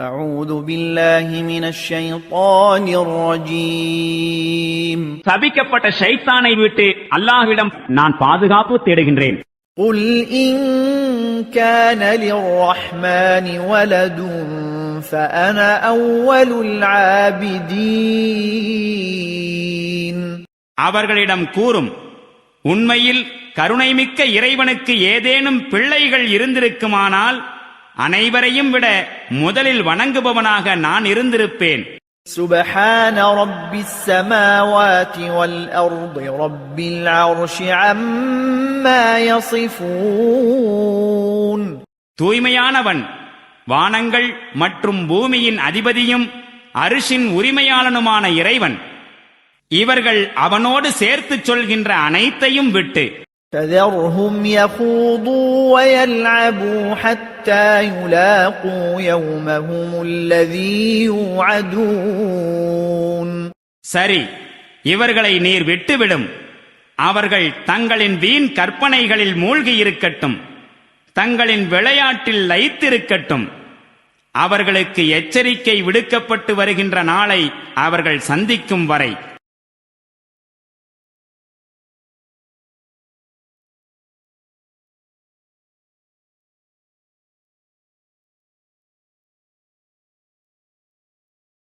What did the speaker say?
أعوذ بالله من الشيطان الرجيم சபிக்கப்பட்ட ஷைத்தானை விட்டு அல்லாஹ்விடம் நான் பாதுகாப்பு தேடுகின்றேன். قل إن كان للرحمن ولد فأنا أول العابدين அவர்களிடம் கூறும், உண்மையில் கருணைமிக்க இறைவனுக்கு ஏதேனும் பிள்ளைகள் இருந்திருக்குமானால் அனைவரையும் விட முதலில் வணங்குபவனாக நான் இருந்திருப்பேன். سبحان رب السماوات والأرض رب العرش عما يصفون தூய்மையானவன் வானங்கள் மற்றும் பூமியின் அதிபதியும் அரிஷின் உரிமையாளனுமான இறைவன். இவர்கள் அவனோடு சேர்த்துச் சொல்கின்ற அனைத்தையும் விட்டு فذرهم يخوضوا ويلعبوا حتى يلاقوا يومهم الذي يوعدون சரி, இவர்களை நீர் விட்டுவிடும். அவர்கள் தங்களின் வீண் கற்பனைகளில் மூழ்கி இருக்கட்டும், தங்களின் விளையாட்டில் லயித்திருக்கட்டும். அவர்களுக்கு எச்சரிக்கை விடுக்கப்பட்டு வருகின்ற நாளை அவர்கள் சந்திக்கும் வரை